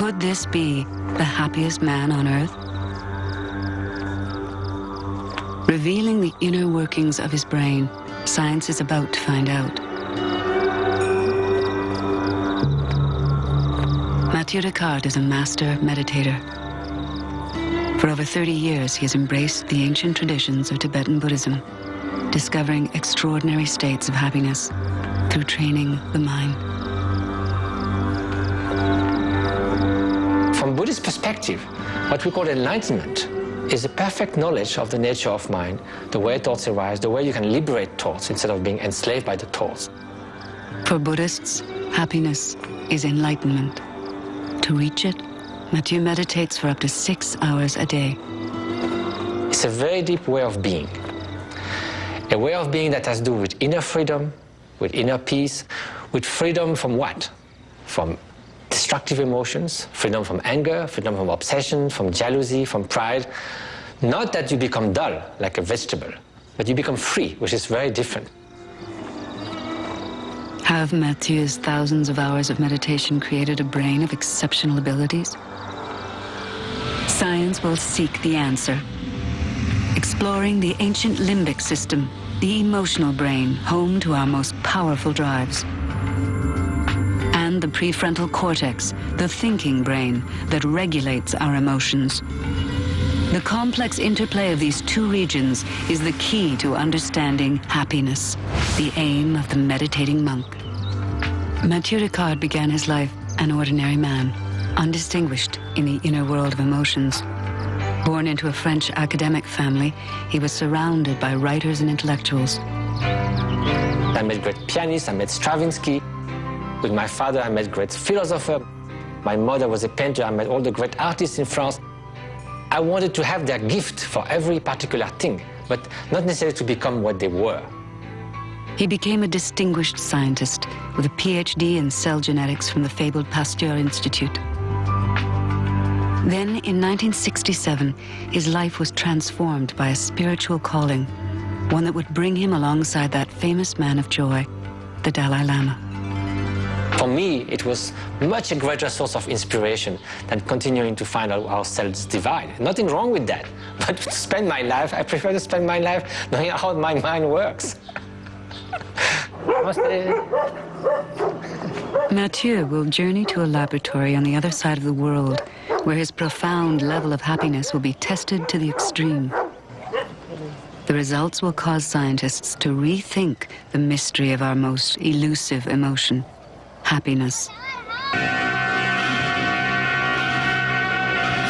Could this be the happiest man on earth? Revealing the inner workings of his brain, science is about to find out. Mathieu Ricard is a master meditator. For over 30 years, he has embraced the ancient traditions of Tibetan Buddhism, discovering extraordinary states of happiness through training the mind. From Buddhist perspective, what we call enlightenment is a perfect knowledge of the nature of mind, the way thoughts arise, the way you can liberate thoughts instead of being enslaved by the thoughts. For Buddhists, happiness is enlightenment. To reach it, Mathieu meditates for up to 6 hours a day. It's a very deep way of being. A way of being that has to do with inner freedom, with inner peace, with freedom from what? From destructive emotions, freedom from anger, freedom from obsession, from jealousy, from pride. Not that you become dull like a vegetable, but you become free, which is very different. Have Mathieu's thousands of hours of meditation created a brain of exceptional abilities? Science will seek the answer. Exploring the ancient limbic system, the emotional brain, home to our most powerful drives. And the prefrontal cortex, the thinking brain that regulates our emotions. The complex interplay of these two regions is the key to understanding happiness, the aim of the meditating monk. Mathieu Ricard began his life an ordinary man, undistinguished in the inner world of emotions. Born into a French academic family, he was surrounded by writers and intellectuals. I met great pianists, I met Stravinsky. With my father, I met great philosophers. My mother was a painter, I met all the great artists in France. I wanted to have their gift for every particular thing, but not necessarily to become what they were. He became a distinguished scientist with a PhD in cell genetics from the fabled Pasteur Institute. Then, in 1967, his life was transformed by a spiritual calling, one that would bring him alongside that famous man of joy, the Dalai Lama. For me, it was much a greater source of inspiration than continuing to find out ourselves divine. Nothing wrong with that, but to spend my life, I prefer to spend my life knowing how my mind works. Mathieu will journey to a laboratory on the other side of the world, where his profound level of happiness will be tested to the extreme. The results will cause scientists to rethink the mystery of our most elusive emotion, happiness.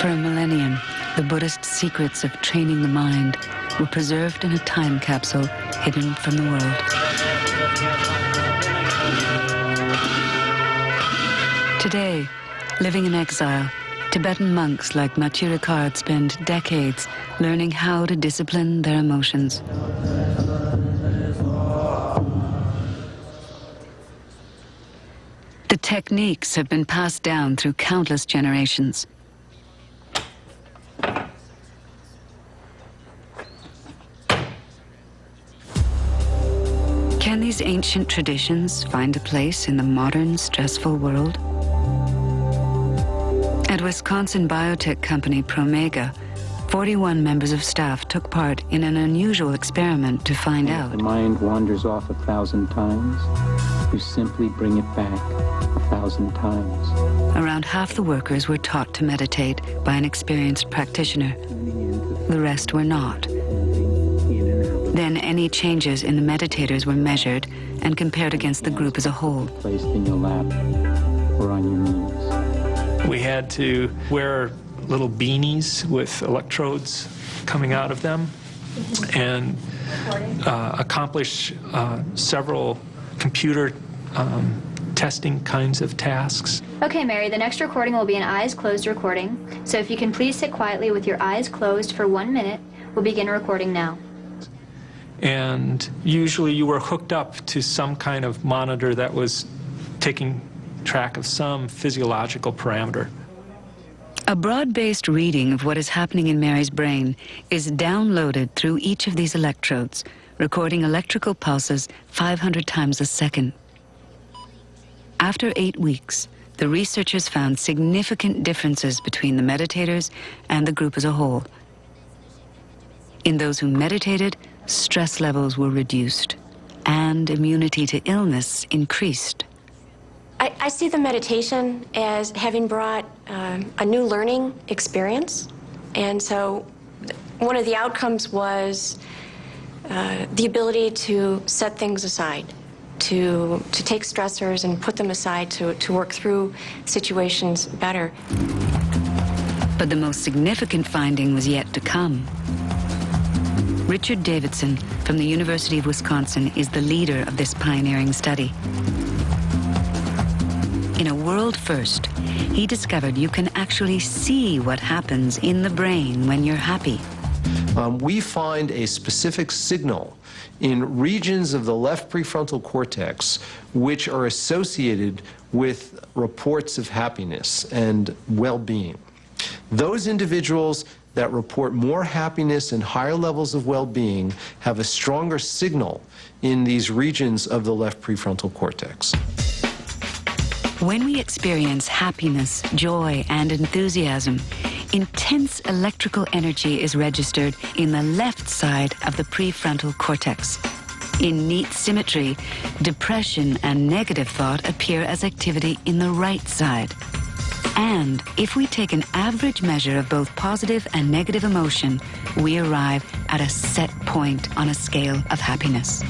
For a millennium, the Buddhist secrets of training the mind were preserved in a time capsule hidden from the world. Today, living in exile, Tibetan monks like Mathieu Ricard spend decades learning how to discipline their emotions. The techniques have been passed down through countless generations. Can these ancient traditions find a place in the modern, stressful world? At Wisconsin biotech company Promega, 41 members of staff took part in an unusual experiment to find out. If the mind wanders off 1,000 times, you simply bring it back 1,000 times. Around half the workers were taught to meditate by an experienced practitioner. The rest were not. Then any changes in the meditators were measured and compared against the group as a whole. Placed in your lap or on your knees. We had to wear little beanies with electrodes coming out of them and accomplish several computer testing kinds of tasks. Okay, Mary, the next recording will be an eyes closed recording. So if you can please sit quietly with your eyes closed for 1 minute, we'll begin recording now. And usually you were hooked up to some kind of monitor that was taking track of some physiological parameter. A broad-based reading of what is happening in Mary's brain is downloaded through each of these electrodes, recording electrical pulses 500 times a second. After 8 weeks, the researchers found significant differences between the meditators and the group as a whole. In those who meditated, stress levels were reduced and immunity to illness increased. I see the meditation as having brought a new learning experience. And so one of the outcomes was the ability to set things aside, to take stressors and put them aside to work through situations better. But the most significant finding was yet to come. Richard Davidson from the University of Wisconsin is the leader of this pioneering study. In a world first, he discovered you can actually see what happens in the brain when you're happy. We find a specific signal in regions of the left prefrontal cortex which are associated with reports of happiness and well-being. Those individuals that report more happiness and higher levels of well-being have a stronger signal in these regions of the left prefrontal cortex. When we experience happiness, joy, and enthusiasm, intense electrical energy is registered in the left side of the prefrontal cortex. In neat symmetry, depression and negative thought appear as activity in the right side. And if we take an average measure of both positive and negative emotion, we arrive at a set point on a scale of happiness.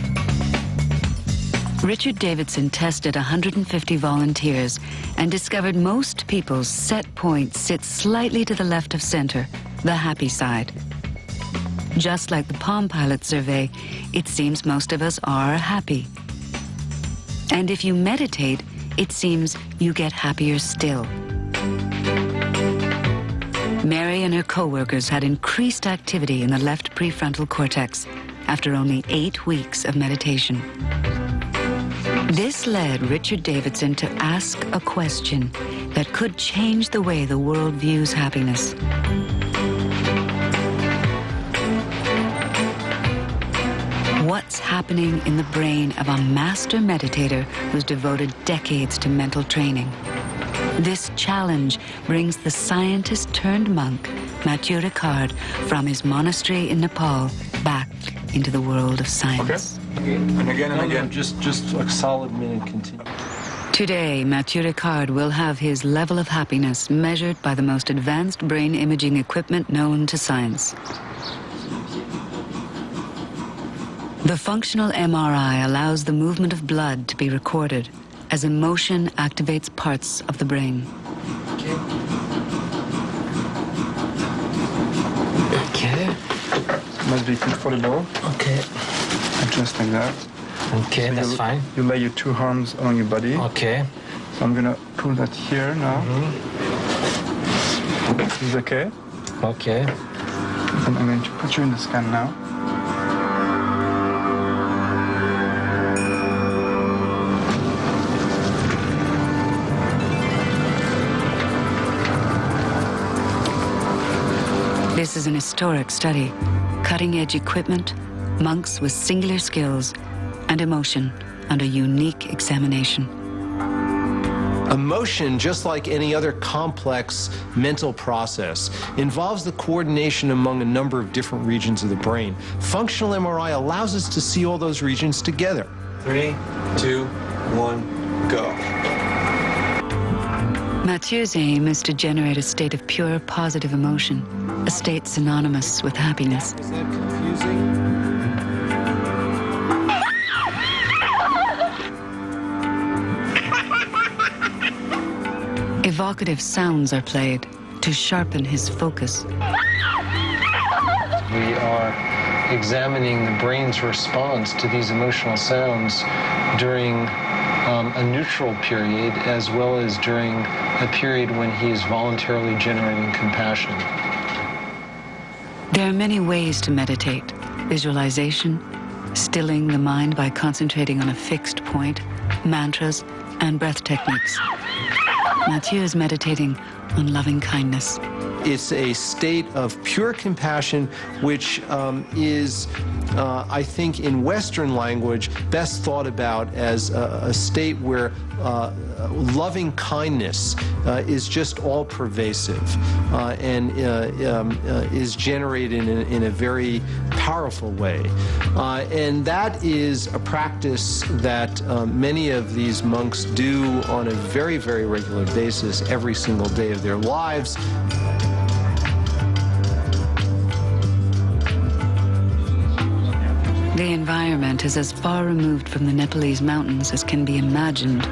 Richard Davidson tested 150 volunteers and discovered most people's set point sits slightly to the left of center, the happy side. Just like the Palm Pilot survey, it seems most of us are happy. And if you meditate, it seems you get happier still. Mary and her co-workers had increased activity in the left prefrontal cortex after only 8 weeks of meditation. This led Richard Davidson to ask a question that could change the way the world views happiness. What's happening in the brain of a master meditator who's devoted decades to mental training? This challenge brings the scientist-turned-monk, Mathieu Ricard, from his monastery in Nepal back into the world of science. Okay. And again. Just a solid minute, continue. Today, Mathieu Ricard will have his level of happiness measured by the most advanced brain imaging equipment known to science. The functional MRI allows the movement of blood to be recorded as emotion activates parts of the brain. Okay. Must be comfortable. Okay. Just like that. Okay, So that's fine. You lay your 2 arms on your body. Okay. So I'm gonna pull that here now. This is okay. Okay. And I'm going to put you in the scan now. This is an historic study, cutting-edge equipment, monks with singular skills, and emotion under unique examination. Emotion, just like any other complex mental process, involves the coordination among a number of different regions of the brain. Functional MRI allows us to see all those regions together. 3, 2, 1, go. Mathieu's aim is to generate a state of pure positive emotion, a state synonymous with happiness. Is that confusing? Evocative sounds are played to sharpen his focus. We are examining the brain's response to these emotional sounds during a neutral period as well as during a period when he is voluntarily generating compassion. There are many ways to meditate: visualization, stilling the mind by concentrating on a fixed point, mantras, and breath techniques. Mathieu is meditating on loving kindness. It's a state of pure compassion, which is, I think, in Western language, best thought about as a state where loving kindness is just all-pervasive and is generated in a very powerful way. And that is a practice that many of these monks do on a very, very regular basis every single day of their lives. The environment is as far removed from the Nepalese mountains as can be imagined.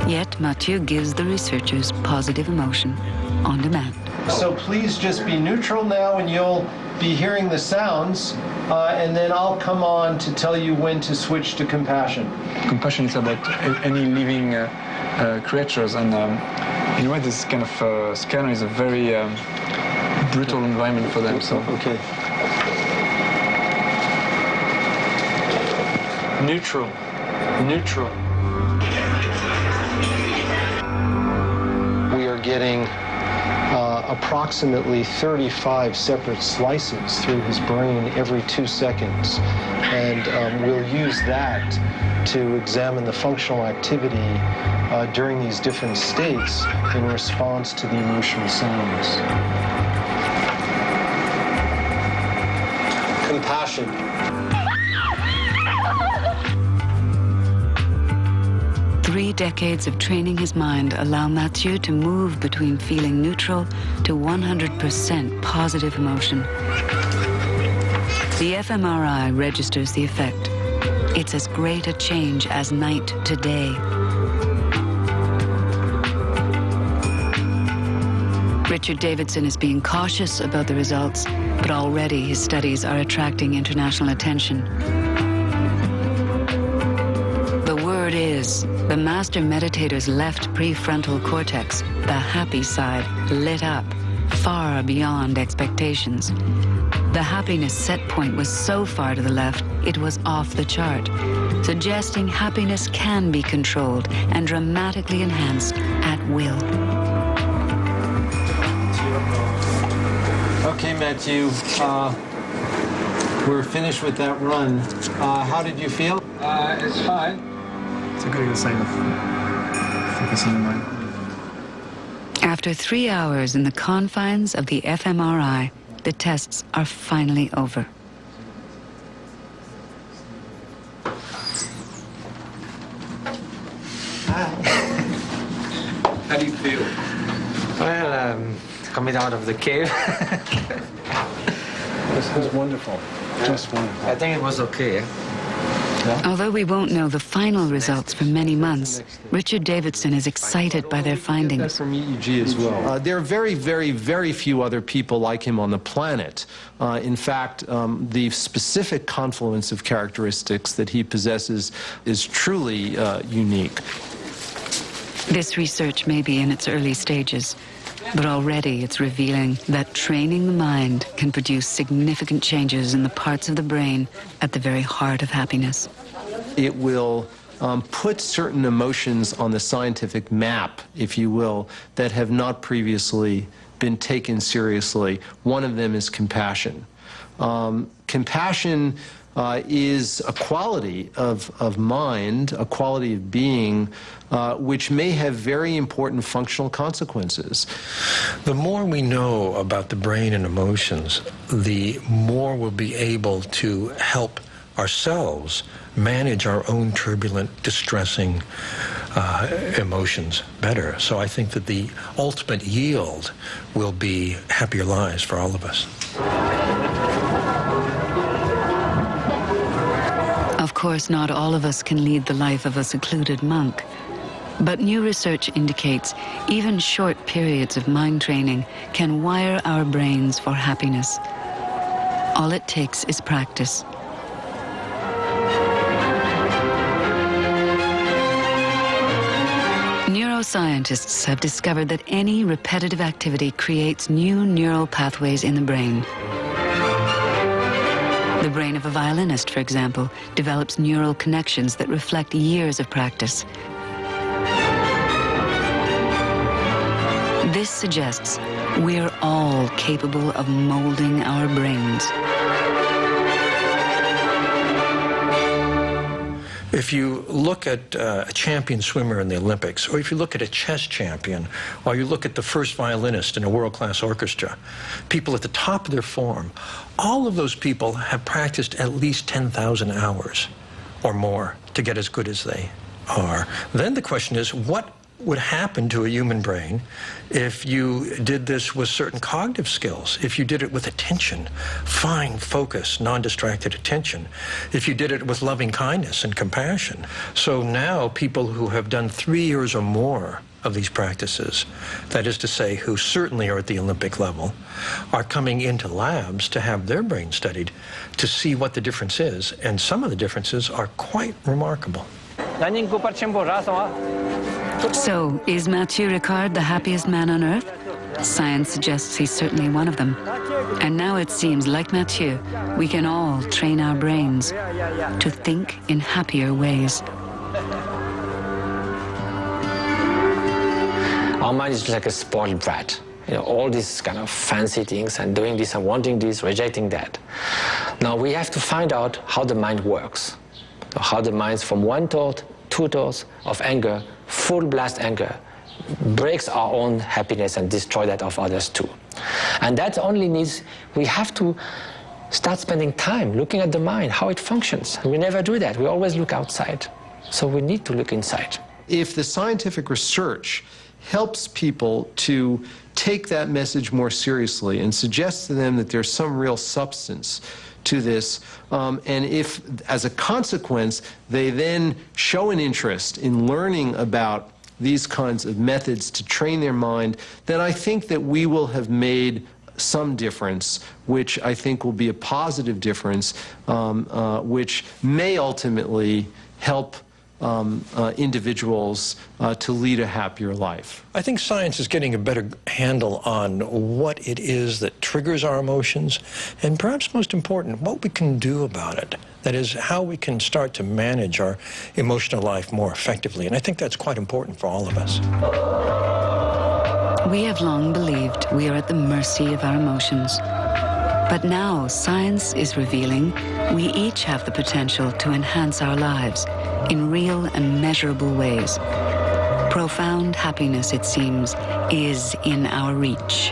Yet Mathieu gives the researchers positive emotion on demand. So please just be neutral now, and you'll be hearing the sounds, and then I'll come on to tell you when to switch to compassion. Compassion is about any living creatures, and in a way, this kind of scanner is a very brutal environment for them. So Okay. Neutral. Neutral. We are getting approximately 35 separate slices through his brain every 2 seconds. And we'll use that to examine the functional activity during these different states in response to the emotional sounds. Compassion. Three decades of training his mind allow Mathieu to move between feeling neutral to 100% positive emotion. The fMRI registers the effect. It's as great a change as night to day. Richard Davidson is being cautious about the results, but already his studies are attracting international attention. The word is, the master meditator's left prefrontal cortex, the happy side, lit up far beyond expectations. The happiness set point was so far to the left, it was off the chart, suggesting happiness can be controlled and dramatically enhanced at will. Okay, Mathieu, we're finished with that run. How did you feel? it's fine. It's a good sign of focusing the mind. After 3 hours in the confines of the fMRI, the tests are finally over. How do you feel? Well, coming out of the cave, This was wonderful. Just wonderful. I think it was okay. Although we won't know the final results for many months, Richard Davidson is excited by their That's findings. from EEG as well. There are very, very, very few other people like him on the planet. In fact, the specific confluence of characteristics that he possesses is truly unique. This research may be in its early stages, but already it's revealing that training the mind can produce significant changes in the parts of the brain at the very heart of happiness. It will put certain emotions on the scientific map, if you will, that have not previously been taken seriously. One of them is compassion. Compassion is a quality of mind, a quality of being, which may have very important functional consequences. The more we know about the brain and emotions, the more we'll be able to help ourselves manage our own turbulent, distressing emotions better. So I think that the ultimate yield will be happier lives for all of us. Of course, not all of us can lead the life of a secluded monk. But new research indicates even short periods of mind training can wire our brains for happiness. All it takes is practice. Neuroscientists have discovered that any repetitive activity creates new neural pathways in the brain. The brain of a violinist, for example, develops neural connections that reflect years of practice. This suggests we're all capable of molding our brains. If you look at a champion swimmer in the Olympics, or if you look at a chess champion, or you look at the first violinist in a world-class orchestra, people at the top of their form, all of those people have practiced at least 10,000 hours or more to get as good as they are. Then the question is, what would happen to a human brain if you did this with certain cognitive skills, if you did it with attention, fine focus, non-distracted attention, if you did it with loving kindness and compassion. So now people who have done 3 years or more of these practices, that is to say, who certainly are at the Olympic level, are coming into labs to have their brain studied to see what the difference is, and some of the differences are quite remarkable. So, is Mathieu Ricard the happiest man on earth? Science suggests he's certainly one of them. And now it seems, like Mathieu, we can all train our brains to think in happier ways. Our mind is like a spoiled brat. You know, all these kind of fancy things and doing this and wanting this, rejecting that. Now we have to find out how the mind works. How the mind from one thought, two thoughts of anger, full blast anger, breaks our own happiness and destroy that of others too. And that only needs, we have to start spending time looking at the mind, how it functions. And we never do that. We always look outside. So we need to look inside. If the scientific research helps people to take that message more seriously and suggests to them that there's some real substance to this, and if, as a consequence, they then show an interest in learning about these kinds of methods to train their mind, then I think that we will have made some difference, which I think will be a positive difference, which may ultimately help individuals to lead a happier life. I think science is getting a better handle on what it is that triggers our emotions, and perhaps most important, what we can do about it. That is, how we can start to manage our emotional life more effectively, and I think that's quite important for all of us. We have long believed we are at the mercy of our emotions. But now science is revealing we each have the potential to enhance our lives in real and measurable ways. Profound happiness, it seems, is in our reach.